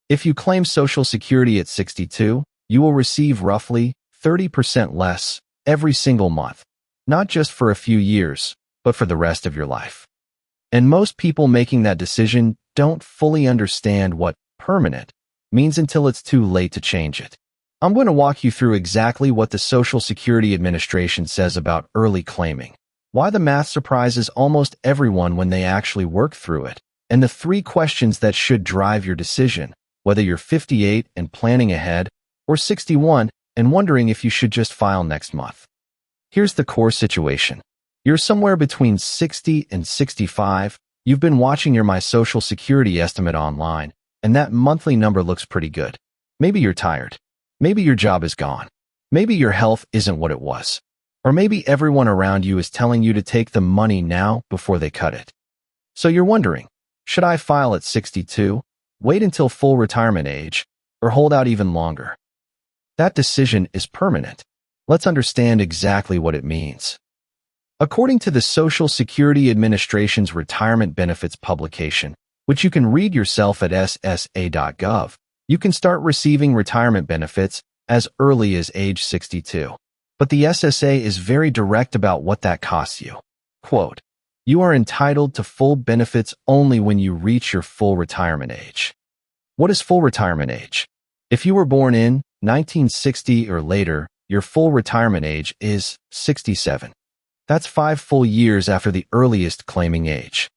If you claim Social Security at 62, you will receive roughly 30% less every single month, not just for a few years, but for the rest of your life. And most people making that decision don't fully understand what permanent means until it's too late to change it. I'm going to walk you through exactly what the Social Security Administration says about early claiming, why the math surprises almost everyone when they actually work through it, and the 3 questions that should drive your decision, whether you're 58 and planning ahead, or 61 and wondering if you should just file next month. Here's the core situation. You're somewhere between 60 and 65. You've been watching your My Social Security estimate online, and that monthly number looks pretty good. Maybe you're tired. Maybe your job is gone. Maybe your health isn't what it was. Or maybe everyone around you is telling you to take the money now before they cut it. So you're wondering, should I file at 62, wait until full retirement age, or hold out even longer? That decision is permanent. Let's understand exactly what it means. According to the Social Security Administration's Retirement Benefits publication, which you can read yourself at ssa.gov, you can start receiving retirement benefits as early as age 62. But the SSA is very direct about what that costs you. Quote, "You are entitled to full benefits only when you reach your full retirement age." What is full retirement age? If you were born in 1960 or later, your full retirement age is 67. That's 5 full years after the earliest claiming age.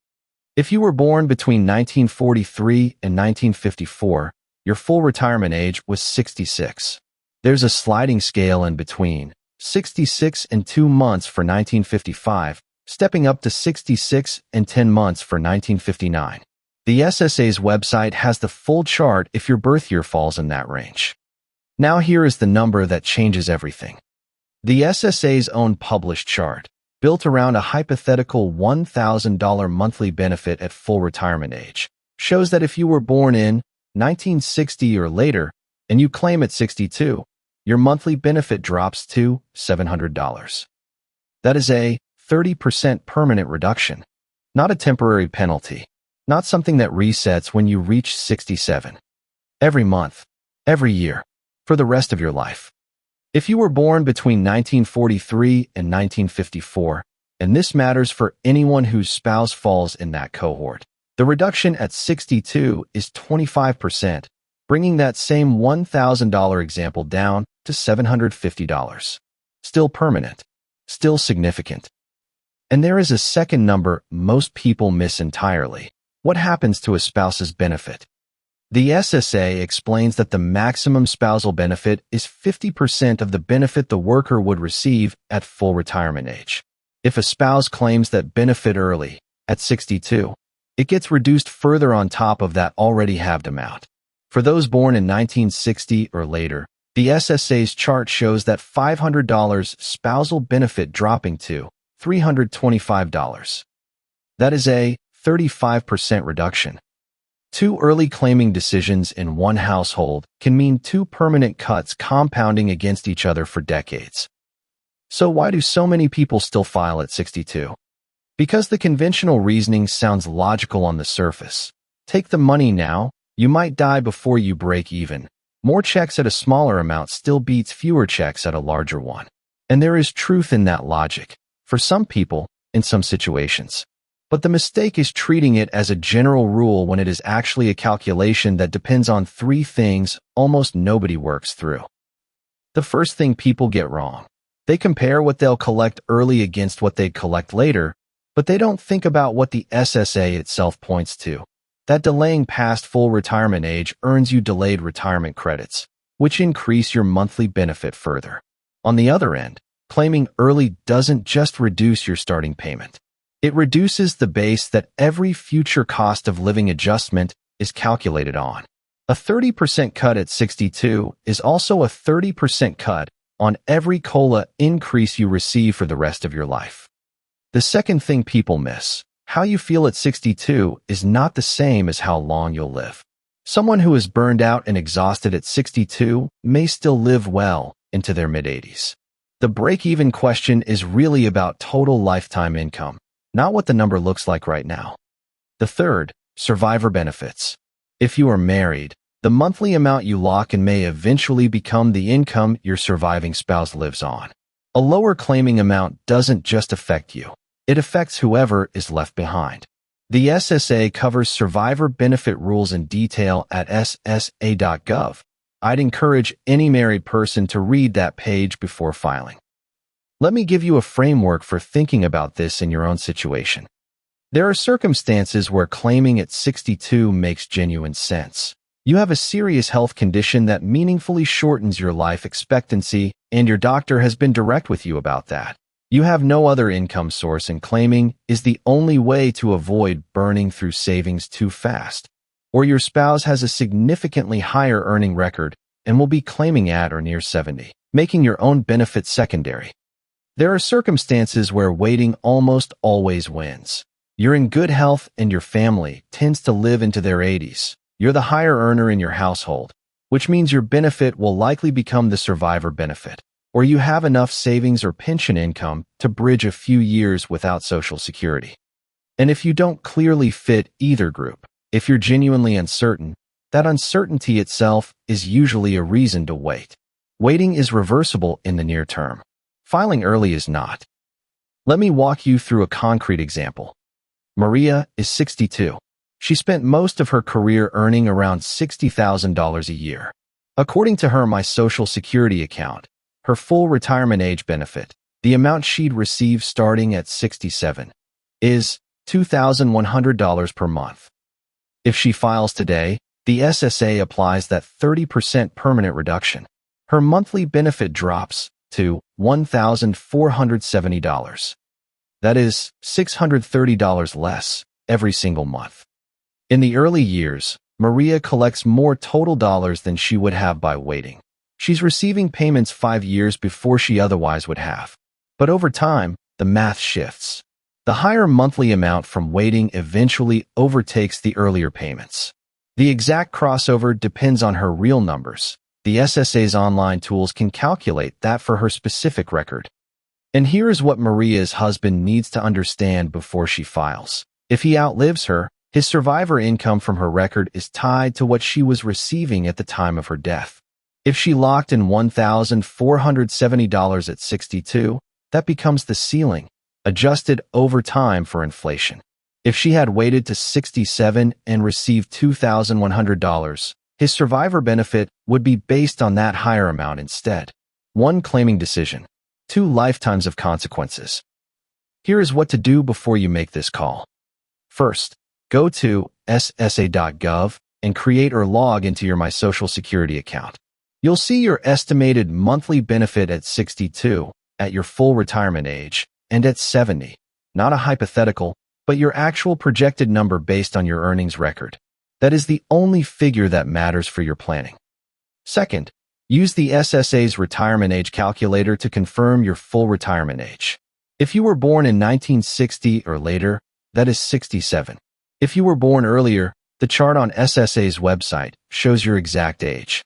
If you were born between 1943 and 1954, your full retirement age was 66. There's a sliding scale in between, 66 and 2 months for 1955, stepping up to 66 and 10 months for 1959. The SSA's website has the full chart if your birth year falls in that range. Now here is the number that changes everything. The SSA's own published chart, built around a hypothetical $1,000 monthly benefit at full retirement age, shows that if you were born in 1960 or later and you claim at 62, your monthly benefit drops to $700. That is a 30% permanent reduction, not a temporary penalty, not something that resets when you reach 67. Every month, every year, for the rest of your life. If you were born between 1943 and 1954, and this matters for anyone whose spouse falls in that cohort, the reduction at 62 is 25%, bringing that same $1,000 example down to $750. Still permanent, still significant. And there is a second number most people miss entirely. What happens to a spouse's benefit? The SSA explains that the maximum spousal benefit is 50% of the benefit the worker would receive at full retirement age. If a spouse claims that benefit early, at 62, it gets reduced further on top of that already halved amount. For those born in 1960 or later, the SSA's chart shows that $500 spousal benefit dropping to $325. That is a 35% reduction. 2 early claiming decisions in one household can mean 2 permanent cuts compounding against each other for decades. So why do so many people still file at 62? Because the conventional reasoning sounds logical on the surface. Take the money now, you might die before you break even. More checks at a smaller amount still beats fewer checks at a larger one. And there is truth in that logic, for some people, in some situations. But the mistake is treating it as a general rule when it is actually a calculation that depends on 3 things almost nobody works through. The first thing people get wrong. They compare what they'll collect early against what they'd collect later, but they don't think about what the SSA itself points to. That delaying past full retirement age earns you delayed retirement credits, which increase your monthly benefit further. On the other end, claiming early doesn't just reduce your starting payment. It reduces the base that every future cost of living adjustment is calculated on. A 30% cut at 62 is also a 30% cut on every COLA increase you receive for the rest of your life. The second thing people miss, how you feel at 62 is not the same as how long you'll live. Someone who is burned out and exhausted at 62 may still live well into their mid-80s. The break-even question is really about total lifetime income, not what the number looks like right now. The third, survivor benefits. If you are married, The monthly amount you lock in may eventually become the income your surviving spouse lives on. A lower claiming amount doesn't just affect you. It affects whoever is left behind. The SSA covers survivor benefit rules in detail at ssa.gov. I'd encourage any married person to read that page before filing. Let me give you a framework for thinking about this in your own situation. There are circumstances where claiming at 62 makes genuine sense. You have a serious health condition that meaningfully shortens your life expectancy, and your doctor has been direct with you about that. You have no other income source, and claiming is the only way to avoid burning through savings too fast. Or your spouse has a significantly higher earning record and will be claiming at or near 70, making your own benefit secondary. There are circumstances where waiting almost always wins. You're in good health and your family tends to live into their 80s. You're the higher earner in your household, which means your benefit will likely become the survivor benefit, or you have enough savings or pension income to bridge a few years without Social Security. And if you don't clearly fit either group, if you're genuinely uncertain, that uncertainty itself is usually a reason to wait. Waiting is reversible in the near term. Filing early is not. Let me walk you through a concrete example. Maria is 62. She spent most of her career earning around $60,000 a year. According to her My Social Security account, her full retirement age benefit, the amount she'd receive starting at 67, is $2,100 per month. If she files today, the SSA applies that 30% permanent reduction. Her monthly benefit drops to $1,470. That is $630 less every single month. In the early years, Maria collects more total dollars than she would have by waiting. She's receiving payments 5 years before she otherwise would have. But over time, the math shifts. The higher monthly amount from waiting eventually overtakes the earlier payments. The exact crossover depends on her real numbers. The SSA's online tools can calculate that for her specific record. And here is what Maria's husband needs to understand before she files. If he outlives her, his survivor income from her record is tied to what she was receiving at the time of her death. If she locked in $1,470 at 62, that becomes the ceiling, adjusted over time for inflation. If she had waited to 67 and received $2,100, his survivor benefit would be based on that higher amount instead. 1 claiming decision. 2 lifetimes of consequences. Here is what to do before you make this call. First, go to ssa.gov and create or log into your My Social Security account. You'll see your estimated monthly benefit at 62, at your full retirement age, and at 70. Not a hypothetical, but your actual projected number based on your earnings record. That is the only figure that matters for your planning. Second, use the SSA's retirement age calculator to confirm your full retirement age. If you were born in 1960 or later, that is 67. If you were born earlier, the chart on SSA's website shows your exact age.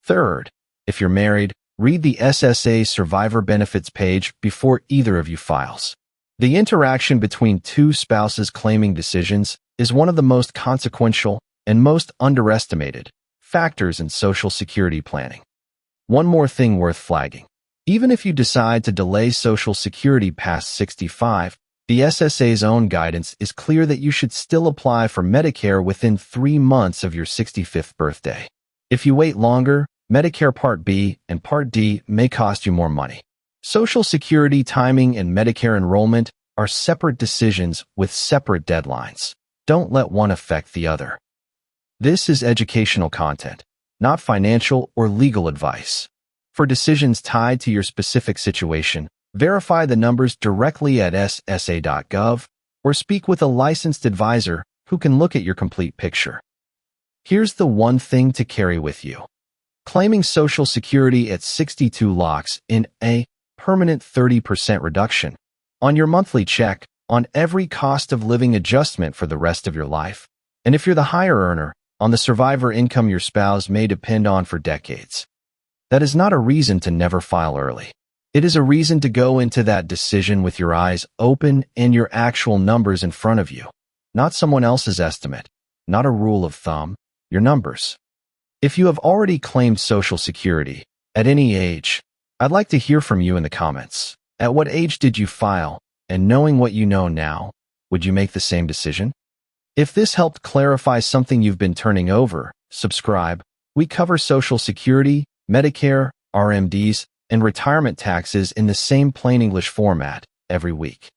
Third, if you're married, read the SSA Survivor Benefits page before either of you files. The interaction between 2 spouses claiming decisions is one of the most consequential and most underestimated factors in Social Security planning. One more thing worth flagging. Even if you decide to delay Social Security past 65, the SSA's own guidance is clear that you should still apply for Medicare within 3 months of your 65th birthday. If you wait longer, Medicare Part B and Part D may cost you more money. Social Security timing and Medicare enrollment are separate decisions with separate deadlines. Don't let one affect the other. This is educational content, not financial or legal advice. For decisions tied to your specific situation, verify the numbers directly at ssa.gov or speak with a licensed advisor who can look at your complete picture. Here's the one thing to carry with you. Claiming Social Security at 62 locks in a permanent 30% reduction on your monthly check on every cost of living adjustment for the rest of your life. And if you're the higher earner, on the survivor income your spouse may depend on for decades. That is not a reason to never file early. It is a reason to go into that decision with your eyes open and your actual numbers in front of you. Not someone else's estimate, not a rule of thumb, your numbers. If you have already claimed Social Security at any age, I'd like to hear from you in the comments. At what age did you file? And knowing what you know now, would you make the same decision? If this helped clarify something you've been turning over, subscribe. We cover Social Security, Medicare, RMDs, and retirement taxes in the same plain English format every week.